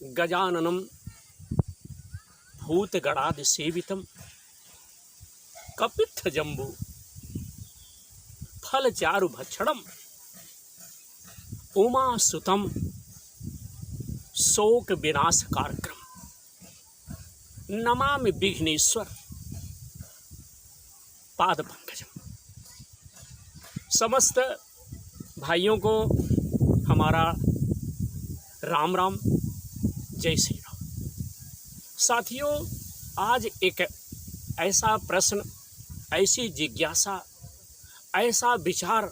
गजाननं भूतगणादिसेवितं कपित्थजम्बू फलचारुभक्षणं उमासुतं शोकविनाशकारकं नमामि विघ्नेश्वर पादपंकजम। समस्त भाइयों को हमारा राम राम, जय श्री राम। साथियों, आज एक ऐसा प्रश्न, ऐसी जिज्ञासा, ऐसा विचार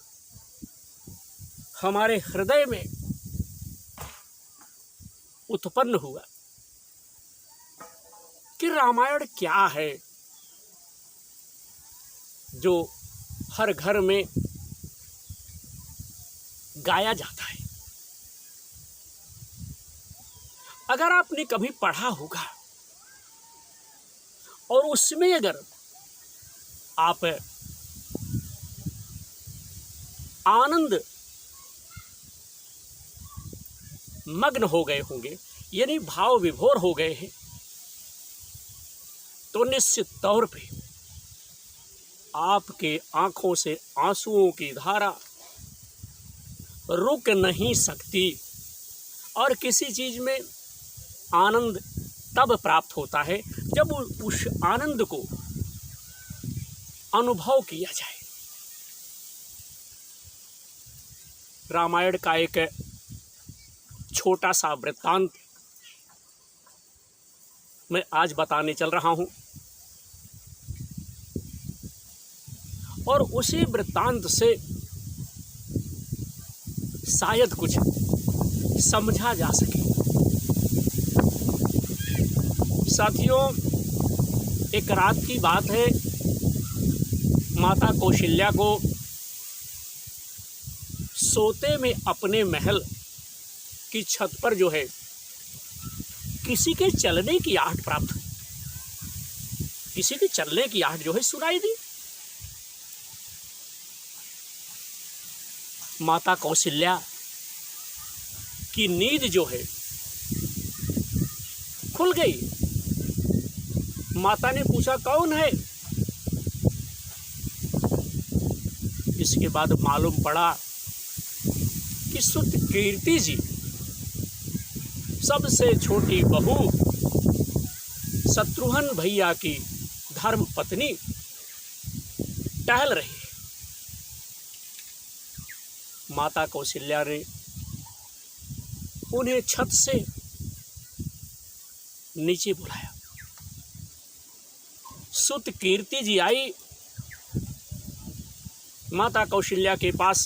हमारे हृदय में उत्पन्न हुआ कि रामायण क्या है जो हर घर में गाया जाता है। अगर आपने कभी पढ़ा होगा और उसमें अगर आप आनंद मग्न हो गए होंगे, यानी भाव विभोर हो गए हैं, तो निश्चित तौर पे आपके आंखों से आंसुओं की धारा रुक नहीं सकती। और किसी चीज में आनंद तब प्राप्त होता है जब उस आनंद को अनुभव किया जाए। रामायण का एक छोटा सा वृत्तांत मैं आज बताने चल रहा हूं, और उसी वृत्तांत से शायद कुछ समझा जा सके। साथियों, एक रात की बात है, माता कौशल्या को सोते में अपने महल की छत पर जो है किसी के चलने की आहट प्राप्त हुई। किसी के चलने की आहट जो है सुनाई दी। माता कौशल्या की नींद जो है खुल गई। माता ने पूछा, कौन है? इसके बाद मालूम पड़ा कि सुत कीर्ति जी, सबसे छोटी बहू, शत्रुघ्न भैया की धर्म पत्नी टहल रही है। माता कौशल्या ने उन्हें छत से नीचे बुलाया। सुत कीर्ति जी आई, माता कौशल्या के पास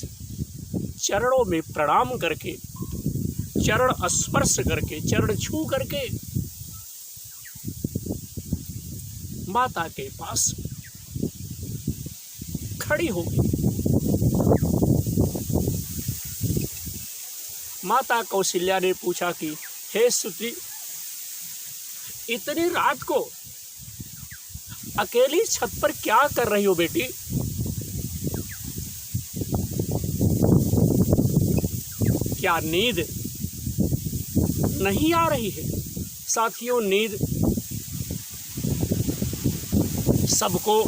चरणों में प्रणाम करके, चरण स्पर्श करके, चरण छू करके माता के पास खड़ी हो गई। माता कौशल्या ने पूछा कि हे सुती, इतनी रात को अकेली छत पर क्या कर रही हो बेटी? क्या नींद नहीं आ रही है? साथियों, नींद सबको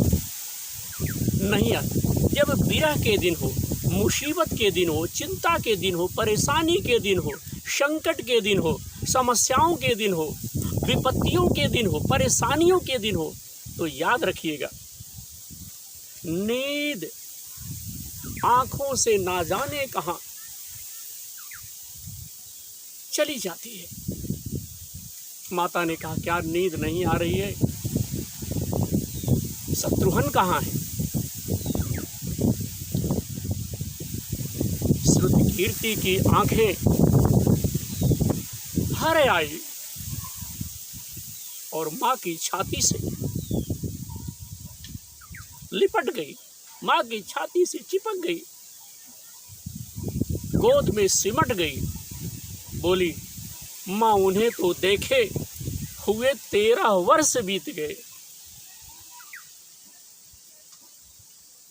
नहीं आती। जब विरह के दिन हो, मुसीबत के दिन हो, चिंता के दिन हो, परेशानी के दिन हो, संकट के दिन हो, समस्याओं के दिन हो, विपत्तियों के दिन हो, परेशानियों के दिन हो, तो याद रखिएगा, नींद आंखों से ना जाने कहां चली जाती है। माता ने कहा, क्या नींद नहीं आ रही है? शत्रुघ्न कहां है? श्रुति कीर्ति की आंखें भर आई और मां की छाती से लिपट गई, मां की छाती से चिपक गई, गोद में सिमट गई। बोली, मां उन्हें तो देखे हुए 13 वर्ष बीत गए।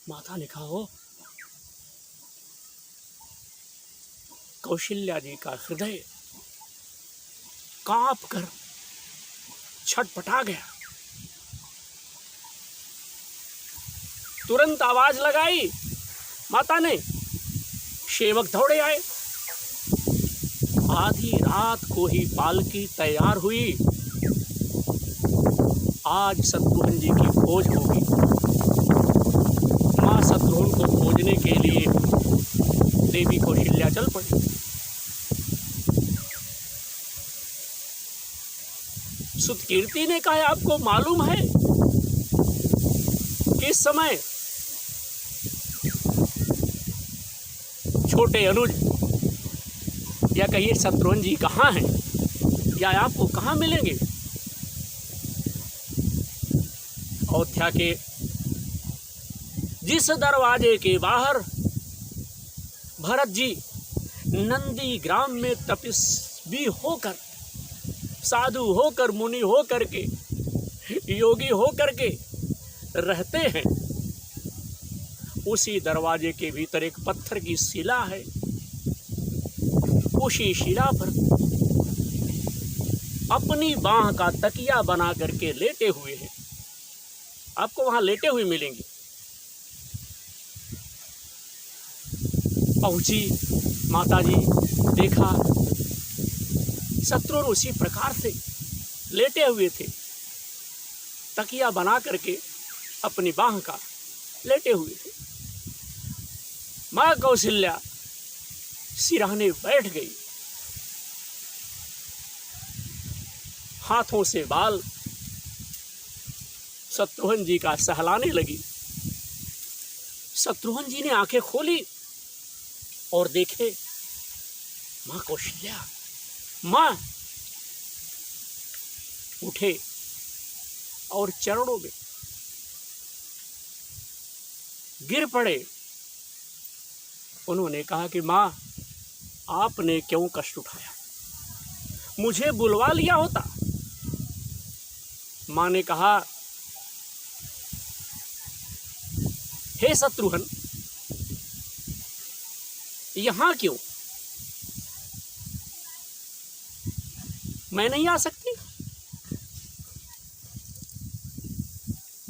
माता ने कहा, हो कौशल्या जी का हृदय कांप कर छटपटा गया। तुरंत आवाज लगाई माता ने, सेवक दौड़े आए। आधी रात को ही पालकी तैयार हुई। आज शत्रुघ्न जी की खोज होगी। मां शत्रुघ्न को खोजने के लिए देवी कौशल्या चल पड़ी। सुतकीर्ति ने कहा, आपको मालूम है कि इस समय छोटे अनुज या कहिए शत्रुघ्न जी कहाँ हैं, या आपको कहाँ मिलेंगे? अयोध्या के जिस दरवाजे के बाहर भरत जी नंदी ग्राम में तपस्वी होकर, साधु होकर, मुनि होकर के, योगी होकर के रहते हैं, उसी दरवाजे के भीतर एक पत्थर की शिला है। उसी शिला पर अपनी बाह का तकिया बना करके लेटे हुए हैं। आपको वहां लेटे हुए मिलेंगे। पहुंची माताजी, देखा शत्रुघ्न उसी प्रकार से लेटे हुए थे, तकिया बना करके अपनी बाह का लेटे हुए थे। मां कौशल्या सिरहाने बैठ गई, हाथों से बाल शत्रुघ्न जी का सहलाने लगी। शत्रुघ्न जी ने आंखें खोली और देखे मां कौशल्या। मां उठे और चरणों में गिर पड़े। उन्होंने कहा कि मां, आपने क्यों कष्ट उठाया? मुझे बुलवा लिया होता। मां ने कहा, हे शत्रुघ्न, यहां क्यों? मैं नहीं आ सकती?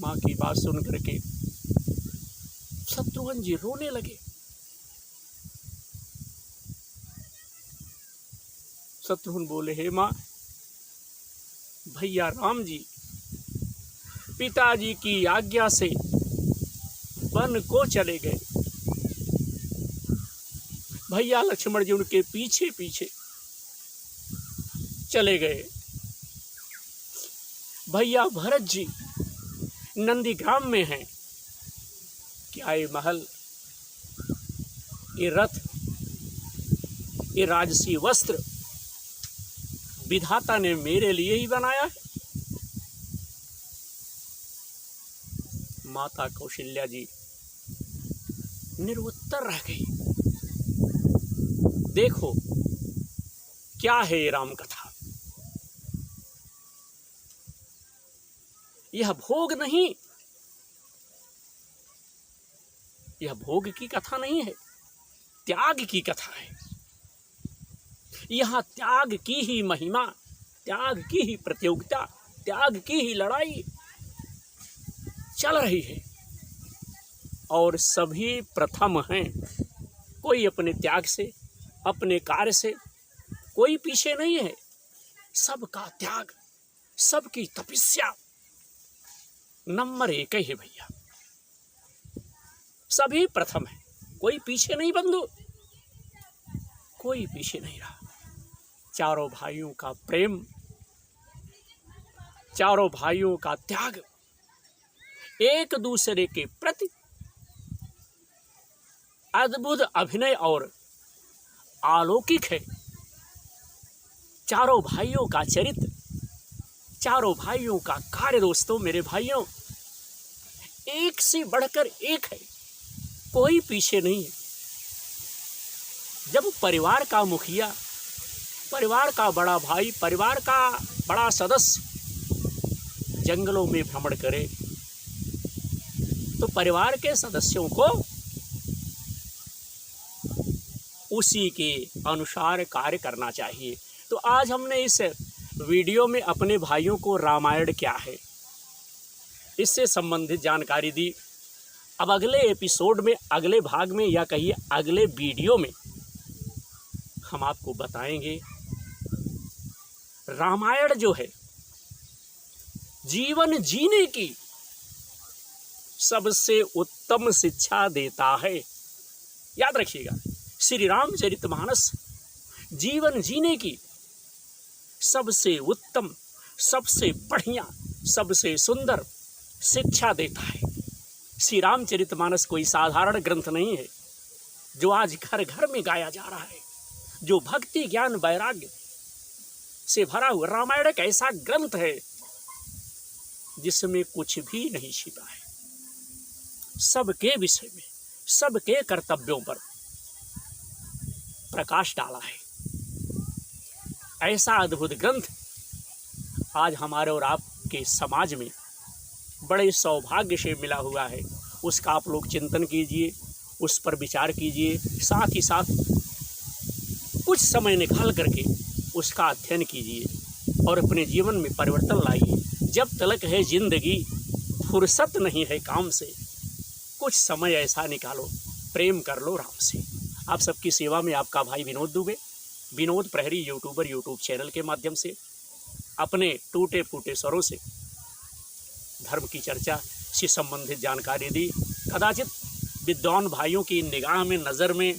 मां की बात सुन करके शत्रुघ्न जी रोने लगे। शत्रुघ्न बोले, हे मां, भैया राम जी पिताजी की आज्ञा से वन को चले गए। भैया लक्ष्मण जी उनके पीछे पीछे चले गए। भैया भरत जी नंदीग्राम में हैं। क्या ये महल, ये रथ, ये राजसी वस्त्र विधाता ने मेरे लिए ही बनाया है? माता कौशल्या जी निरुत्तर रह गई। देखो क्या है ये राम कथा। यह भोग नहीं, यह भोग की कथा नहीं है, त्याग की कथा है। यहां त्याग की ही महिमा, त्याग की ही प्रतियोगिता, त्याग की ही लड़ाई चल रही है। और सभी प्रथम हैं। कोई अपने त्याग से, अपने कार्य से कोई पीछे नहीं है। सबका त्याग, सबकी तपस्या नंबर 1 है भैया। सभी प्रथम है, कोई पीछे नहीं बंधु, कोई पीछे नहीं रहा। चारों भाइयों का प्रेम, चारों भाइयों का त्याग एक दूसरे के प्रति अद्भुत अभिनय और अलौकिक है। चारों भाइयों का चरित्र, चारों भाइयों का कार्य, दोस्तों मेरे भाइयों, एक से बढ़कर एक है, कोई पीछे नहीं है। जब परिवार का मुखिया, परिवार का बड़ा भाई, परिवार का बड़ा सदस्य जंगलों में भ्रमण करे तो परिवार के सदस्यों को उसी के अनुसार कार्य करना चाहिए। तो आज हमने इस वीडियो में अपने भाइयों को रामायण क्या है इससे संबंधित जानकारी दी। अब अगले एपिसोड में, अगले भाग में या कहिए अगले वीडियो में हम आपको बताएंगे रामायण जो है जीवन जीने की सबसे उत्तम शिक्षा देता है। याद रखिएगा, श्री रामचरितमानस जीवन जीने की सबसे उत्तम, सबसे बढ़िया, सबसे सुंदर शिक्षा देता है। श्री रामचरितमानस कोई साधारण ग्रंथ नहीं है जो आज घर घर में गाया जा रहा है, जो भक्ति ज्ञान वैराग्य से भरा हुआ रामायण एक ऐसा ग्रंथ है जिसमें कुछ भी नहीं छिपा है। सबके विषय में, सबके कर्तव्यों पर प्रकाश डाला है। ऐसा अद्भुत ग्रंथ आज हमारे और आपके समाज में बड़े सौभाग्य से मिला हुआ है। उसका आप लोग चिंतन कीजिए, उस पर विचार कीजिए, साथ ही साथ कुछ समय निकाल करके उसका अध्ययन कीजिए और अपने जीवन में परिवर्तन लाइए। जब तलक है जिंदगी, फुर्सत नहीं है काम से, कुछ समय ऐसा निकालो, प्रेम कर लो राम से। आप सबकी सेवा में आपका भाई विनोद दुबे, विनोद प्रहरी यूट्यूबर, यूट्यूब चैनल के माध्यम से अपने टूटे फूटे स्वरों से धर्म की चर्चा से संबंधित जानकारी दी। कदाचित विद्वान भाइयों की निगाह में, नज़र में,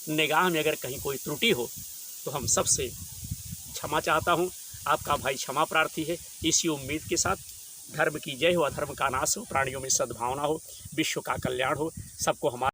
निगाह में अगर कहीं कोई त्रुटि हो तो हम सबसे क्षमा चाहता हूँ। आपका भाई क्षमा प्रार्थी है। इसी उम्मीद के साथ धर्म की जय हो, अधर्म का नाश हो, प्राणियों में सद्भावना हो, विश्व का कल्याण हो, सबको हमारा